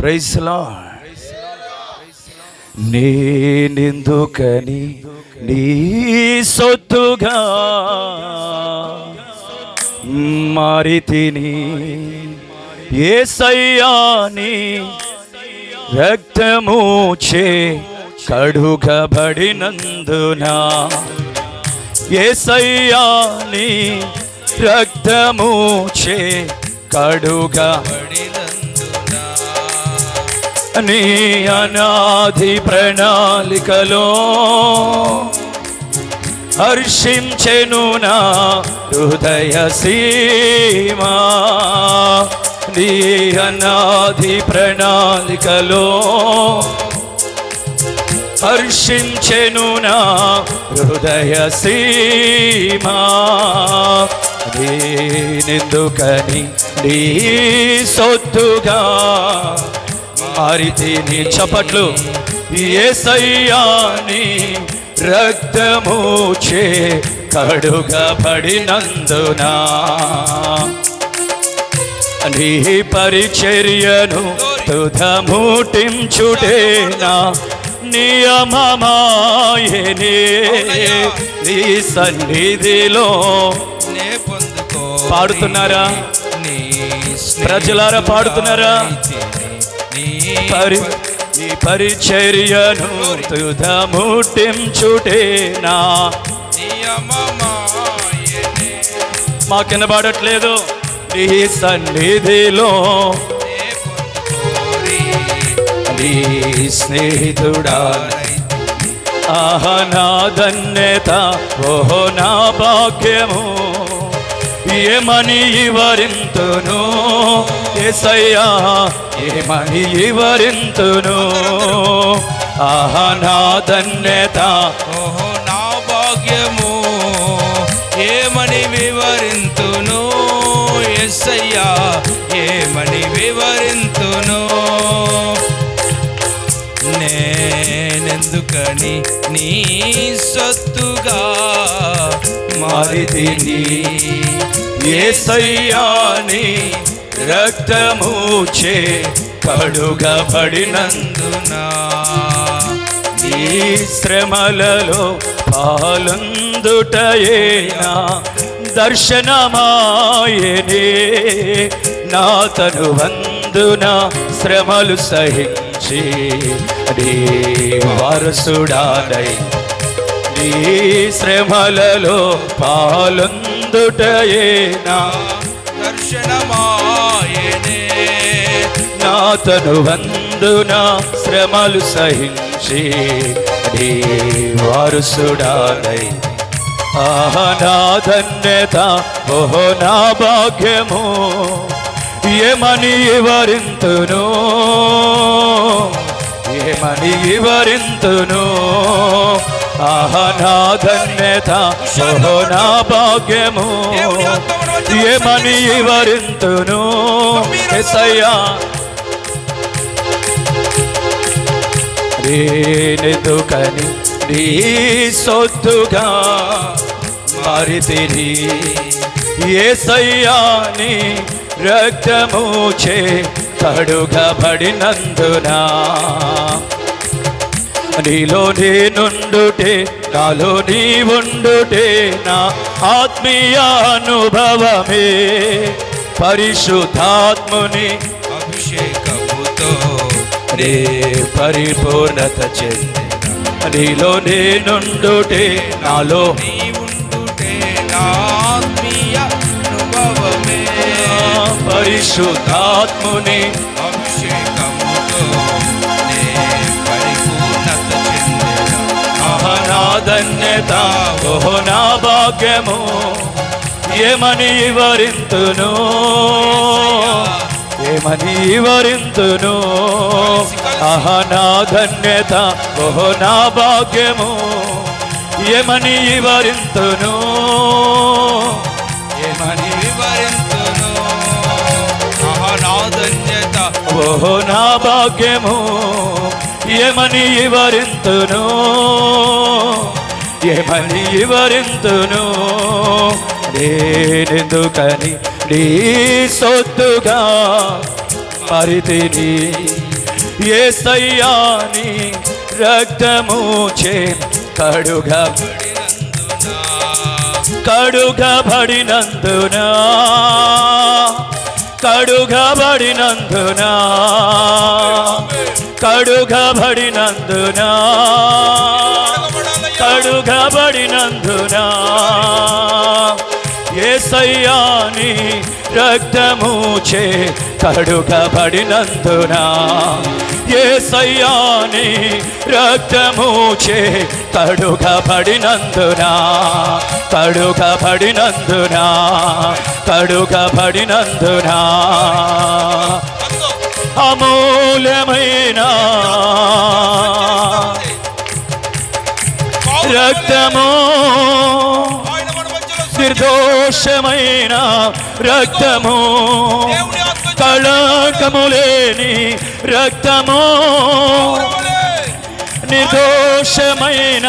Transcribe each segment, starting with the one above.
Praise lord. నేనెందుకని నీ సొత్తుగా మారితిని, యేసయ్యా నీ రక్తముచే కడుగబడినందున, యేసయ్యా నీ రక్తముచే కడుగబడినందున, నీ అనాది ప్రణాళికలో హర్షించెను నా హృదయ సీమా. నీ అనాది ప్రణాళికలో హర్షించెను నా హృదయ సీమా. నేనెందుకని నీ సొత్తుగా మారితిని. చప్పట్లు. యేసయ్యా నీ రక్తముచే కడుగబడినందున, నీ పరిచర్యను తుదముటించుటేనా నియమమాయనే. నీ సన్నిధిలో పాడుతున్నారా ప్రజలారా? పాడుతున్నారా? నీ పరిచర్యను తుదముటించుటేనా నియమమాయనే. మాకెనబడట్లేదు. నీ సన్నిధిలో నీ స్నేహితుడా, ఆహా నా ధన్యత, ఓహో నా భాగ్యము, ఏమని వివరింతును యేసయ్యా, ఏమని వివరింతును. ఆహా నా ధన్యత, ఓహో నా భాగ్యము, ఏమని వివరింతును యేసయ్యా, ఏమని వివరింతును. నేనెందుకని నీ సొత్తుగా మారితిని, యేసయ్యా నీ రక్తముచే కడుగబడినందున, నీ శ్రమలలో పాలొందుటయేనా దర్శనమాయనే. నా తనువందున శ్రమలు సహించి నీ వారసుడానై, నీ శ్రమలలో పాలొందుటయేనా దర్శనమాయనే. నా తనువందున శ్రమలు సహించి నీ వారసుడానై, ఆహా నా ధన్యత, ఓహో నా భాగ్యము, ఏమని వివరింతును, ఏమని వివరింతును. ఆహా నా ధన్యత, ఓహో నా భాగ్యము, ఏమని వివరింతును యేసయ్యా. నేనెందుకని నీ సొత్తుగా మారితిని, యేసయ్యా నీ రక్తముచే కడుగబడినందున, నీలో నేనుండుటే, నాలో నీ ఉండుటే నా ఆత్మీయ అనుభవమే. పరిశుద్ధాత్ముని అభిషేకముతో నే పరిపూర్ణత చెందిన, నీలో నేనుండుటే, నాలో నీ ఉండుటే నా ఆత్మీయ అనుభవమే. పరిశుద్ధాత్ముని అభిషేకముతో నే పరిపూర్ణత చెందిన, ఆహా నా ధన్యత, ఓహో నా భాగ్యము, ఏమని వివరింతును, ఏమని వివరింతును. ఆహా నా ధన్యత, ఓహో నా భాగ్యము, ఏమని వివరింతును, ఏమని వివరింతును. ఆహా నా ధన్యత, ఓహో నా భాగ్యము, ఏమని వివరింతును, ఏమని వివరింతును. నేనెందుకని నీ సొత్తుగా మారితిని, యేసయ్యాని రక్తముచే కడుగబడినందున కడుగబడినందున కడుగబడినందున కడుగబడినందున యేసయ్యాని రక్తముచే కడుగబడినందున యేసయ్యాని రక్తముచే కడుగబడినందున కడుగబడినందున కడుగబడినందున అమూల్యమైన రక్తము నిర్దోషమైన రక్తము కళంకము లేని రక్తము నిర్దోషమైన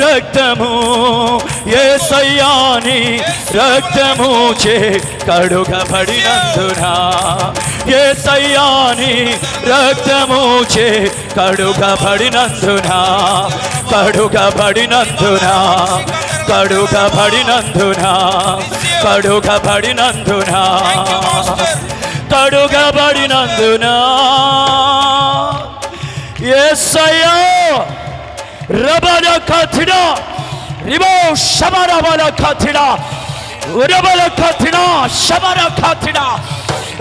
రక్తము యేసయ్యాని రక్తముచే కడుగబడినందున యేసయ్యాని రక్తముచే కడుగబడినందున కడుగబడినందున కడుగబడినందున కడుగబడినందున కడుగబడినందున యేసయ్యా రబల కథిన రిబో శబర బల కథిన రబల కథిన శబర కథిన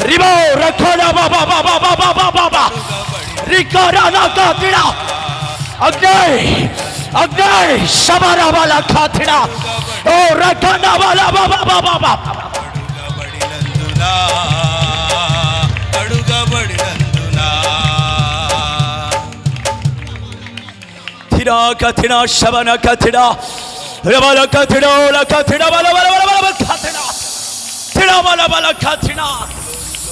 రిబో రఖల బాబా బాబా బాబా బాబా రికరన కథిన అగ్ని అగ్ని శబర బల కథిన ఓ రఖన బల బాబా బాబా బాబా కథిన శవన కథిన రబల కథిన కథిన బల బల బల బల కథిన తిన బల బల కథిన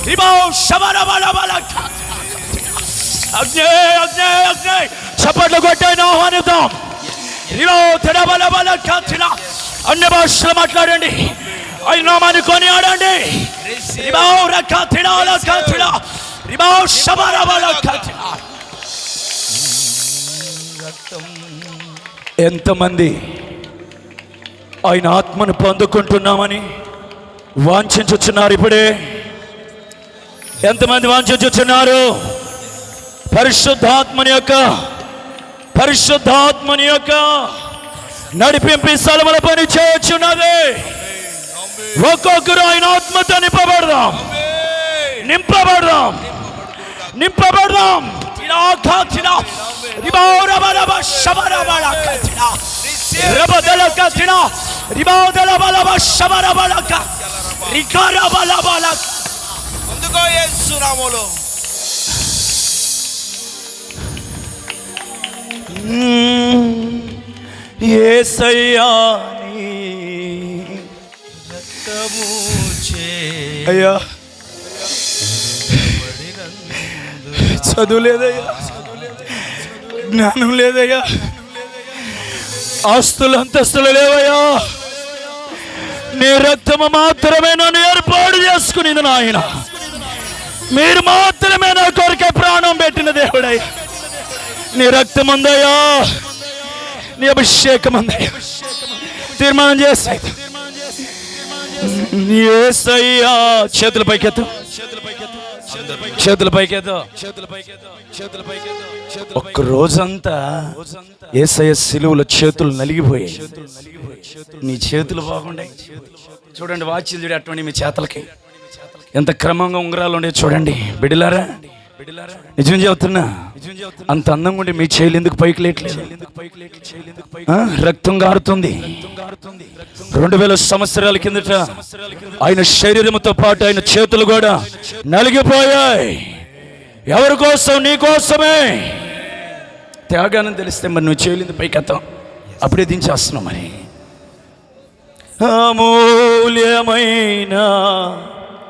రిబో శవన బల బల అగ్ని అగ్ని అగ్ని చప్పట్లు కొట్టైనా ఆహ్వానిద్దాం రిబో తిన బల బల కథిన అన్ని భాషలు మాట్లాడండి ఆయన నామాన్ని కొనియాడండి రిబో రకథిన కథిన రిబో శవన బల కథిన ఎంతమంది ఆయన ఆత్మను పొందుకుంటున్నామని వాంఛించుచున్నారు? ఇప్పుడే ఎంతమంది వాంఛించుచున్నారు? పరిశుద్ధాత్మని యొక్క నడిపింపి స్థలముల పని చేయొచ్చున్నది. ఒక్కొక్కరు ఆయన ఆత్మతో నింపబడదాం నింపబడదాం ముందుగా యేసు నామములో యేసయ్యాని రక్తముచే అయ్యా చదువు లేదయ్యా, జ్ఞానం లేదయ్యా, ఆస్తులు అంతస్తులు లేవయ్యా, నీ రక్తము మాత్రమే నన్ను ఏర్పాటు చేసుకునేది నాయన. మీరు మాత్రమే నా కొరకే ప్రాణం పెట్టిన దేవుడయ్యా. నీ రక్తం ఉందయ్యా, నీ అభిషేకం ఉందయ్యా. తీర్మానం చేస్తాయి యేసయ్యా. చేతుల పైకెత్తు, చేతుల పైకెత్తు. ఒక్క రోజంతా యేసయ్య సిలువలో చేతులు నలిగిపోయాయి. నీ చేతులు బాగుండాయి. చూడండి, వాచ్లు చూడు అటువంటి మీ చేతులకి ఎంత క్రమంగా ఉంగరాలు ఉండే చూడండి. బిడ్డలారా, నిజం చెబుతున్నా, అంత అందంగా ఉండి మీ చేతులు ఎందుకు పైకి లేట్లేదు? రక్తం గారుతుంది. 2000 సంవత్సరాల కిందట ఆయన శరీరంతో పాటు ఆయన చేతులు కూడా నలిగిపోయాయి. ఎవరి కోసం? నీ కోసమే. త్యాగాన్ని తెలిస్తే మరి నువ్వు చేయలేదు పైకెత్తాం, అప్పుడే దించేస్తున్నావు. మరి అమూల్యమైన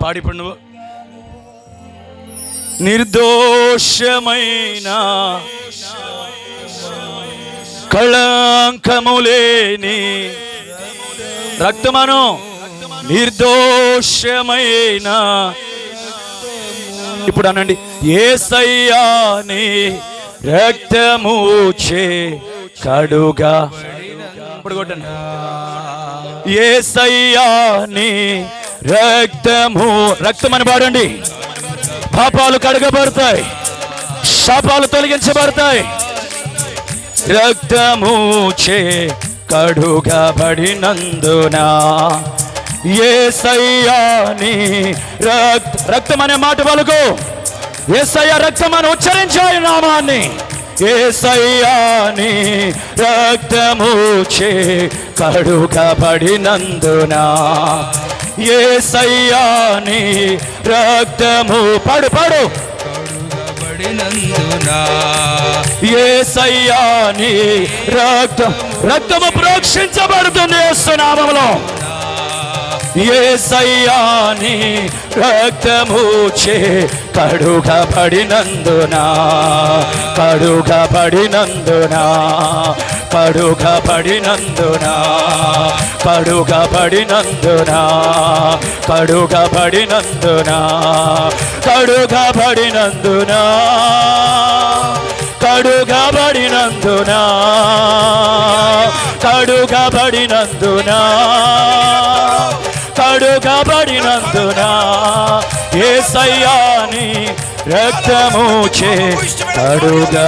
పాడిపడు నువ్వు. నిర్దోషమైన కళంకములేని రక్తమను, నిర్దోషమైన ఇప్పుడు అనండి, యేసయ్యా నీ రక్తము చే కడుగా. ఇప్పుడు కొట్టండి, యేసయ్యా నీ రక్తము. రక్తం అని పాడండి. పాపాలు కడగబడతాయి, శాపాలు తొలగించబడతాయి. రక్తము చే కడుగబడినందున యేసయ్యా నీ రక్తం అనే మాట పలుకు. యేసయ్య రక్తం అని ఉచ్చరించాయి నామాన్ని. యేసయ్యా నీ రక్తము చే కడుగబడినందున యేసయ్యా నీ రక్తము. పాడు పాడు. యేసయ్యా నీ రక్తము ప్రోక్షించబడుతుంది యేసు నామములో. యేసయ్యా నీ రక్తము చే కడుగబడినందున కడుగబడినందున కడుగబడినందున కడుగబడినందున కడుగబడినందున కడుగబడినందున కడుగబడినందున కడుగబడినందున కడుగబడినందున యేసయ్యా నీ రక్తము చే కడుగా.